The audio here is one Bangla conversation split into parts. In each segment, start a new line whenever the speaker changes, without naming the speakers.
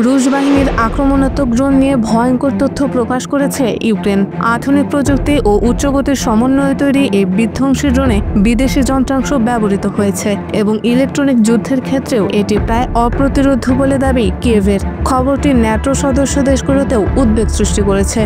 রুশ বাহিনীর আক্রমণাত্মক ড্রোন নিয়ে ভয়ঙ্কর তথ্য প্রকাশ করেছে ইউক্রেন। আধুনিক প্রযুক্তি ও উচ্চগতির সমন্বয়ে তৈরি এই বিধ্বংসী ড্রোনে বিদেশি যন্ত্রাংশ ব্যবহৃত হয়েছে এবং ইলেকট্রনিক যুদ্ধের ক্ষেত্রেও এটি প্রায় অপ্রতিরোধ্য বলে দাবি কিয়েভের। খবরটি ন্যাটো সদস্য দেশগুলোতেও উদ্বেগ সৃষ্টি করেছে।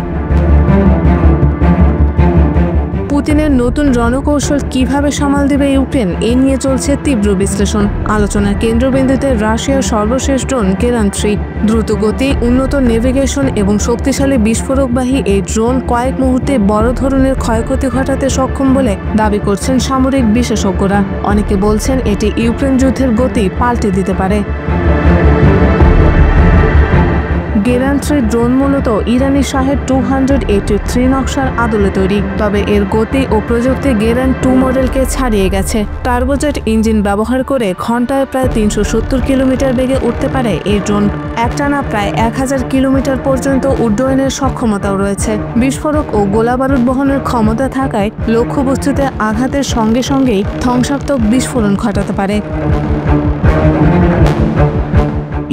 পুতিনের নতুন রণকৌশল কিভাবে সামাল দেবে ইউক্রেন, এ নিয়ে চলছে তীব্র বিশ্লেষণ। আলোচনার কেন্দ্রবিন্দুতে রাশিয়ার সর্বশেষ ড্রোন গেরান-3। দ্রুত গতি, উন্নত নেভিগেশন এবং শক্তিশালী বিস্ফোরকবাহী এই ড্রোন কয়েক মুহূর্তে বড় ধরনের ক্ষয়ক্ষতি ঘটাতে সক্ষম বলে দাবি করছেন সামরিক বিশেষজ্ঞরা। অনেকে বলছেন এটি ইউক্রেন যুদ্ধের গতি পাল্টে দিতে পারে। গেরান-3 ড্রোন মূলত ইরানি শাহেদ 283 নকশার আদলে তৈরি, তবে এর গতি ও প্রযুক্তি গেরান-2 মডেলকে ছাড়িয়ে গেছে। টার্বোজেট ইঞ্জিন ব্যবহার করে ঘন্টায় প্রায় 370 কিলোমিটার বেগে উঠতে পারে এই ড্রোন। একটানা প্রায় 1000 কিলোমিটার পর্যন্ত উড্ডয়নের সক্ষমতাও রয়েছে। বিস্ফোরক ও গোলাবারুদ বহনের ক্ষমতা থাকায় লক্ষ্যবস্তুতে আঘাতের সঙ্গে সঙ্গেই ধ্বংসাত্মক বিস্ফোরণ ঘটাতে পারে।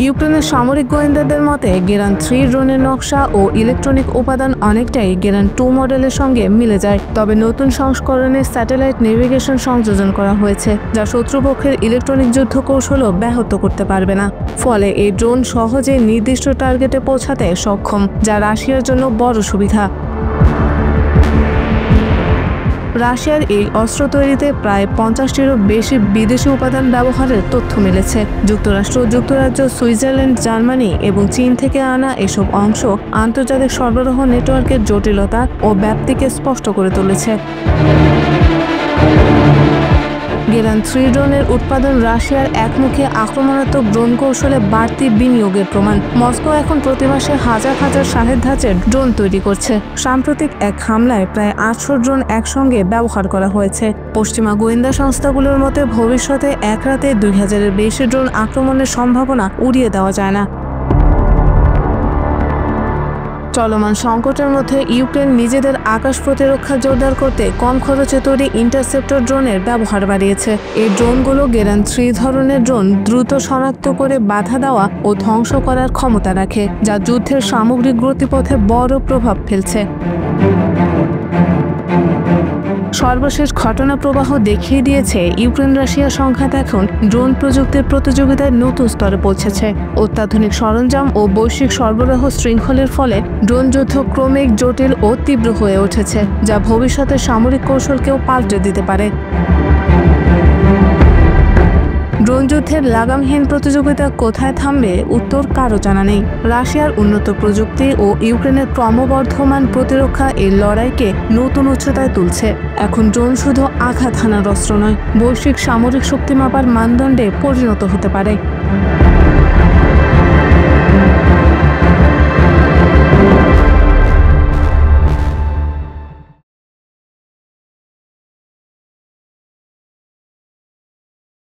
ইউক্রেনের সামরিক গোয়েন্দাদের মতে গেরান-3 ড্রোনের নকশা ও ইলেকট্রনিক উপাদান অনেকটাই গেরান-2 মডেলের সঙ্গে মিলে যায়, তবে নতুন সংস্করণে স্যাটেলাইট নেভিগেশন সংযোজন করা হয়েছে, যা শত্রুপক্ষের ইলেকট্রনিক যুদ্ধ কৌশলও ব্যাহত করতে পারবে না। ফলে এই ড্রোন সহজে নির্দিষ্ট টার্গেটে পৌঁছাতে সক্ষম, যা রাশিয়ার জন্য বড় সুবিধা। রাশিয়ার এই অস্ত্র তৈরিতে প্রায় 50টিরও বেশি বিদেশি উপাদান ব্যবহারের তথ্য মিলেছে। যুক্তরাষ্ট্র, যুক্তরাজ্য, সুইজারল্যান্ড, জার্মানি এবং চীন থেকে আনা এসব অংশ আন্তর্জাতিক সরবরাহ নেটওয়ার্কের জটিলতা ও ব্যাপ্তিকে স্পষ্ট করে তুলেছে। গেরান-3 ড্রোনের উৎপাদন রাশিয়ার একমুখী আক্রমণাত্মক ড্রোন কৌশলে বাড়তি বিনিয়োগের প্রমাণ। মস্কো এখন প্রতি মাসে হাজার হাজার শাহেদ ধাঁচের ড্রোন তৈরি করছে। সাম্প্রতিক এক হামলায় প্রায় 800 ড্রোন একসঙ্গে ব্যবহার করা হয়েছে। পশ্চিমা গোয়েন্দা সংস্থাগুলোর মতে ভবিষ্যতে এক রাতে 2000-এর বেশি ড্রোন আক্রমণের সম্ভাবনা উড়িয়ে দেওয়া যায় না। চলমান সংকটের মধ্যে ইউক্রেন নিজেদের আকাশ প্রতিরক্ষা জোরদার করতে কম খরচে তৈরি ইন্টারসেপ্টর ড্রোনের ব্যবহার বাড়িয়েছে। এই ড্রোনগুলো গেরান-3 ধরনের ড্রোন দ্রুত শনাক্ত করে বাধা দেওয়া ও ধ্বংস করার ক্ষমতা রাখে, যা যুদ্ধের সামগ্রিক গতিপথে বড় প্রভাব ফেলছে। সর্বশেষ ঘটনা প্রবাহ দেখিয়ে দিয়েছে ইউক্রেন রাশিয়া সংঘাত এখন ড্রোন প্রযুক্তির প্রতিযোগিতায় নতুন স্তরে পৌঁছেছে। অত্যাধুনিক সরঞ্জাম ও বৈশ্বিক সরবরাহ শৃঙ্খলের ফলে ড্রোন যুদ্ধ ক্রমিক জটিল ও তীব্র হয়ে উঠেছে, যা ভবিষ্যতে সামরিক কৌশলকেও পাল্টে দিতে পারে। ড্রোন যুদ্ধের লাগামহীন প্রতিযোগিতা কোথায় থামবে, উত্তর কারো জানা নেই। রাশিয়ার উন্নত প্রযুক্তি ও ইউক্রেনের ক্রমবর্ধমান প্রতিরক্ষা এই লড়াইকে নতুন উচ্চতায় তুলছে। এখন ড্রোন শুধু আঘাত হানার অস্ত্র নয়, বৈশ্বিক সামরিক শক্তি মাপার মানদণ্ডে পরিণত হতে পারে।